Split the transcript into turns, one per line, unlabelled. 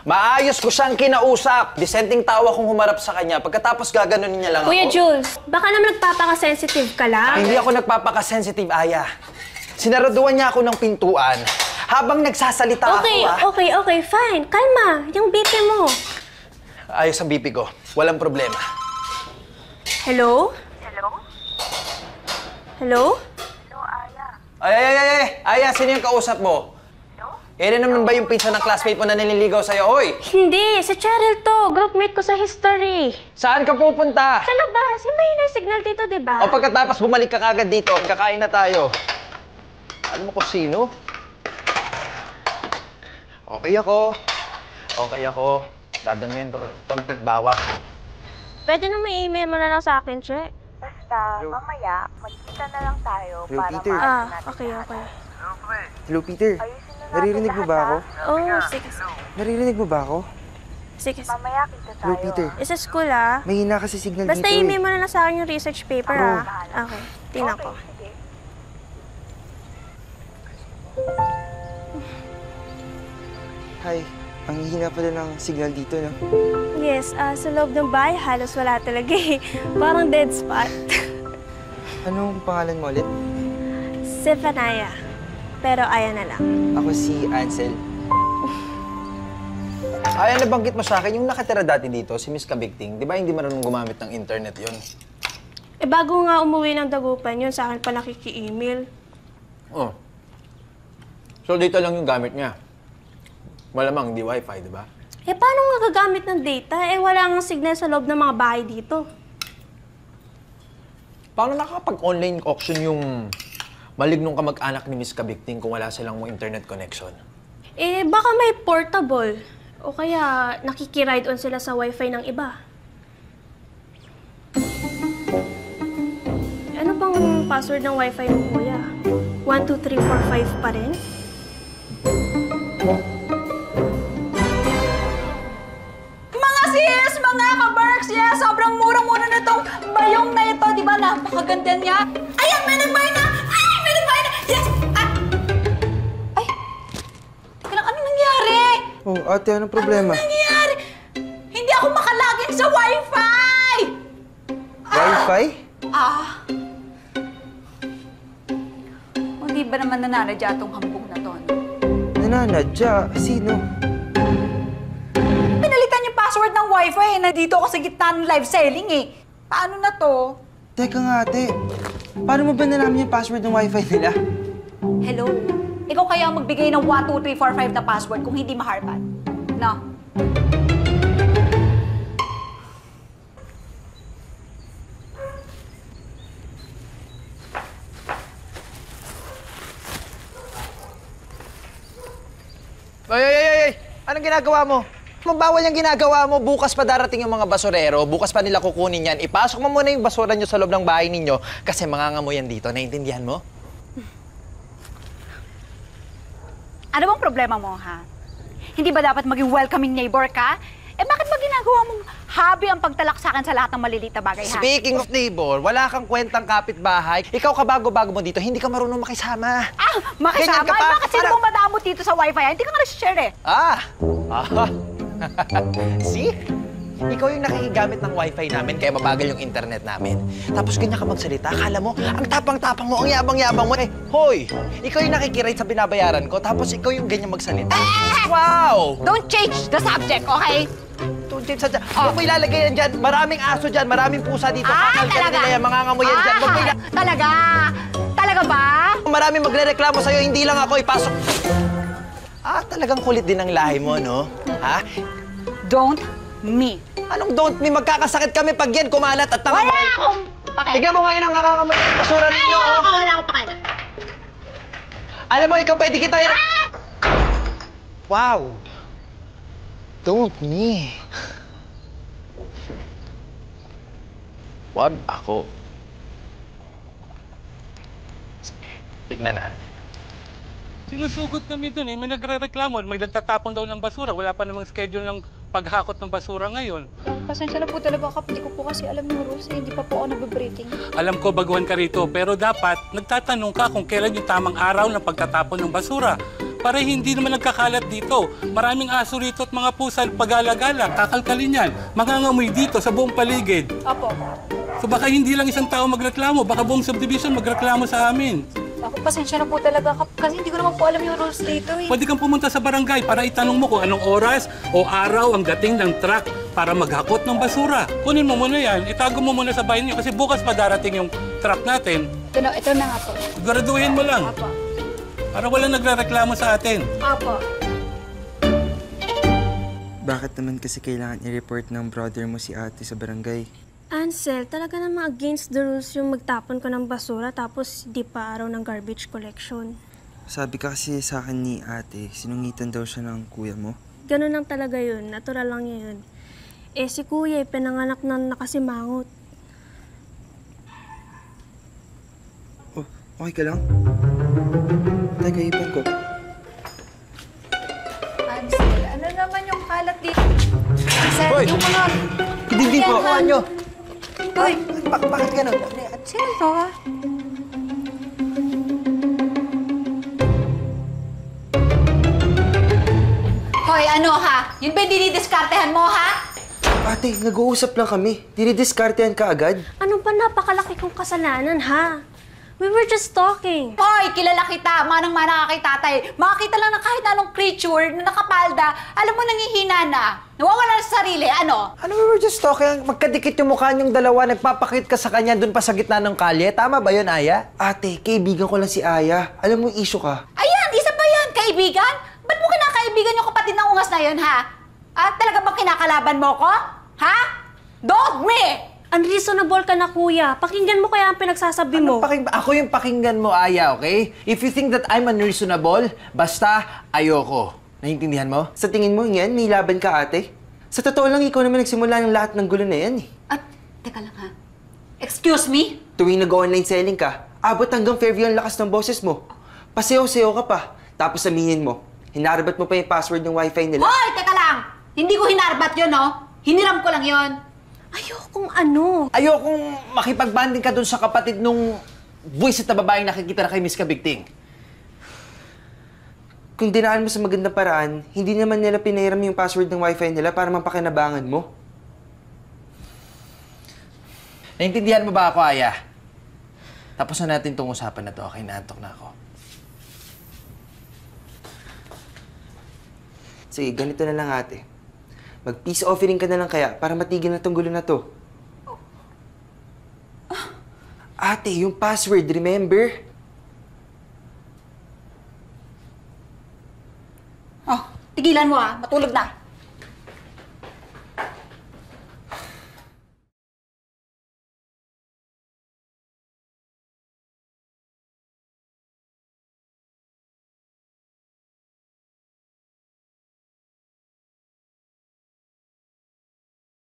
Maayos ko siyang kinausap. Disenteng tawa kong humarap sa kanya. Pagkatapos gaganunin niya lang ako.
Kuya Jules, baka naman nagpapaka-sensitive ka lang.
Hindi ako nagpapaka-sensitive, Aya. Sinaraduan niya ako ng pintuan habang nagsasalita ako,
Okay, fine. Kalma, yung BP mo.
Ayos ang BP ko. Walang problema.
Hello?
Hello?
Hello?
Hello, Aya.
Ay! Aya, sino yung kausap mo?
Hello?
Yan naman ba yung pinsan ng classmate mo na nililigaw sa'yo? Hoy!
Hindi, si Cheryl to. Groupmate ko sa history.
Saan ka pupunta?
Sa labas, yung may signal dito, di ba?
O pagkatapos bumalik ka kagad dito, kakain na tayo. Alam mo kung sino? Okay ako. Dadangin ko. Bawa.
Pwede na may email mo na lang sa akin, Che.
Basta, mamaya, magkita na lang tayo
Hello,
para
Peter.
maayos natin
Okay.
Hello, Peter.
Ayusin na natin
Naririnig mo ba ako?
Oh, sige.
Naririnig mo ba ako?
Sige.
Mamaya kita tayo.
Hello, Peter.
Sa school, ah.
May hina kasi signal
Basta
dito
email mo na lang sa akin yung research paper, ah. Okay, tingnan ko.
Sige.
Hi. Ang hina pala ng signal dito, no?
Yes, sa loob ng bahay, halos wala talaga eh. Parang dead spot.
Anong pangalan mo ulit?
Zephaniah. Pero ayan na lang.
Ako si Ansel.
Aya, nabanggit mo sa akin, yung nakatira dati dito, si Miss Kabigting, di ba hindi marunong gumamit ng internet yon?
Eh, bago nga umuwi ng Dagupan yun, sa akin pa nakiki-email.
Oh. So dito lang yung gamit niya. Malamang hindi wifi, di ba?
Eh, paano nga gagamit ng data? Eh, wala nga signal sa loob ng mga bahay dito.
Paano nakakapag-online auction yung malignong kamag-anak ni Miss Kabigting kung wala silang internet connection?
Eh, baka may portable. O kaya nakiki-ride on sila sa wifi ng iba. Ano bang password ng wifi ng kuya? 1, 2, 3, 4, 5 pa rin?
Mga sis! Mga ka-Berks! Yeah, sobrang murang-mura na itong bayong na ito. Di ba? Napakaganda niya. Ayan! May nagbayad na! Ay! May nagbayad na! Yes! Ay! Teka lang, ano nangyari?
Oh, ate, anong problema?
Ano nangyari? Hindi ako makalagin sa Wi-Fi!
Wi-Fi?
Hindi ba naman nananadya itong hambog na to? No?
Nananadya? Sino?
Pinalitan yung password ng Wi-Fi eh. Nandito ako sa gitna ng live selling eh. Paano na to?
Teka nga, ate. Paano mo ba nalaman yung password ng Wi-Fi nila?
Hello? Ikaw kaya ang magbigay ng 1, 2, 3, 4, 5 na password kung hindi maharpat? No?
Ay! Anong ginagawa mo? Mabawal yung ginagawa mo. Bukas pa darating yung mga basurero. Bukas pa nila kukunin yan. Ipasok mo muna yung basura nyo sa loob ng bahay ninyo kasi mangangamoy yan dito. Naiintindihan mo?
Ano bang problema mo, ha? Hindi ba dapat maging welcoming neighbor ka? Eh, bakit ba ginagawa mong hobby ang pagtalak sa akin sa lahat ng maliliit na bagay, ha?
Speaking of neighbor, wala kang kwentang kapitbahay. Ikaw kabago-bago mo dito, hindi ka marunong makisama.
Ah! Makisama?
Ganyan ka pa?
Bakit sino mong madamot dito sa wifi, ha? Hindi ka nga nag-share, eh.
See? Ikaw yung nakikigamit ng wifi namin kaya mabagal yung internet namin. Tapos ganyan ka magsalita. Akala mo, ang tapang-tapang mo, ang yabang-yabang mo. Eh, hoy! Ikaw yung nakikirate sa binabayaran ko, tapos ikaw yung ganyan magsalita. Wow!
Don't change the subject, okay?
Don't change sa dyan. Huwag mo ilalagay yan dyan. Maraming aso dyan, maraming pusa dito. Kakalkan nila yan, mangangamoy yan dyan. Huwag mo
Talaga? Talaga ba?
Maraming magre-reklamo sa'yo, hindi lang ako ipasok. Talagang kulit din ang lahi mo, no? Ha?
Don't me.
Anong don't me? Magkakasakit kami pag yan kumalat at
Wala akong pake.
Tignan mo ngayon ang nakakamay ng basura ninyo, oh!
Wala akong pake.
Alam mo, ikaw pwede kita Wow! Don't me. Wag ako. Tignan na.
Sinusugod kami dun eh. May nagre-reklamo. May nagtatapon daw ng basura. Wala pa namang schedule ng paghakot ng basura ngayon.
Pasensya na po talaga, Kap. Hindi ko po kasi alam yung rules. Hindi pa po ako nagbe-briefing.
Alam ko baguhan ka rito, pero dapat nagtatanong ka kung kailan yung tamang araw ng pagtatapon ng basura. para hindi naman nagkakalat dito. Maraming aso rito at mga pusa pag-alagala, kakalkalin yan. Mangangamoy dito sa buong paligid.
Opo.
So baka hindi lang isang tao magreklamo, baka buong subdivision magreklamo sa amin.
Ako, pasensya na po talaga kasi hindi ko naman po alam yung rules dito eh.
Pwede kang pumunta sa barangay para itanong mo kung anong oras o araw ang dating ng truck para maghakot ng basura. Kunin mo muna yan, itago mo muna sa bahay niyo kasi bukas pa darating yung truck natin.
Ito na nga po.
Siguraduhin mo lang.
Opo.
Para walang nagrereklamo sa atin.
Opo.
Bakit naman kasi kailangan i-report ng brother mo si ate sa barangay?
Ansel, talaga namang against the rules yung magtapon ka ng basura tapos di pa araw ng garbage collection.
Sabi ka kasi sa akin ni ate, sinungitan daw siya ng kuya mo.
Ganun lang talaga yun. Natural lang niya yun. Eh si kuya, pinanganak na nakasimangot.
Oh, okay ka lang? Teka, ipan ko.
Ansel, ano naman yung kalat dito? Ansel,
Hoy!
yung mga...
Hindi po,
Yan,
nyo.
Hoy!
Bakit ganun?
Sino to ha?
Hoy, ano ha? Yun ba yung dinidiskartehan mo ha?
Ate, nag-uusap lang kami. Dinidiskartehan ka agad?
Ano ba napakalaki kong kasalanan, ha? We were just talking.
Hoy, kilala kita, manang-mana ka kay tatay. Makakita lang ng kahit anong creature na nakapalda, alam mo nangihina na. Nawawala sa sarili, ano?
Ano, we were just talking. Magkadikit yung mukha niyong dalawa. Nagpapakit ka sa kanya dun pa sa gitna ng kalye. Tama ba yun, Aya?
Ate, kaibigan ko lang si Aya. Alam mo, issue ka.
Ayan, isa pa yan, kaibigan? Ba't mo kinakaibigan yung kapatid ng ungas na yun, ha? At talaga bang kinakalaban mo ko? Ha? Don't me!
Unreasonable ka na, kuya. Pakinggan mo kaya ang pinagsasabi mo.
Ako yung pakinggan mo, Aya, okay? If you think that I'm unreasonable, basta ayoko. Naintindihan mo?
Sa tingin mo yan, may laban ka ate? Sa totoo lang, ikaw naman nagsimula ng lahat ng gulo na yan eh.
At, teka lang ha. Excuse me?
Tuwing nag-online selling ka, abot hanggang Fairview ang lakas ng boses mo. Paseho-seho ka pa. Tapos aminin mo, hinarabat mo pa yung password ng wifi nila.
Hoy, teka lang! Hindi ko hinarbat yun, no? Hiniram ko lang yun.
Ayokong ano.
Ayokong makipagbanding ka dun sa kapatid nung buwisit na babaeng nakikita na kay Miss Kabigting.
Kung dinaan mo sa magandang paraan, hindi naman nila pinahiram yung password ng wifi nila para mapakinabangan mo.
Naintindihan mo ba ako, Aya? Tapos na natin itong usapan na to. Okay, naantok na ako.
Sige, ganito na lang ate. Mag-peace offering ka na lang kaya para matigil na tong gulo na to. Ate, yung password, remember?
Oh, tigilan mo ha. Matulog na.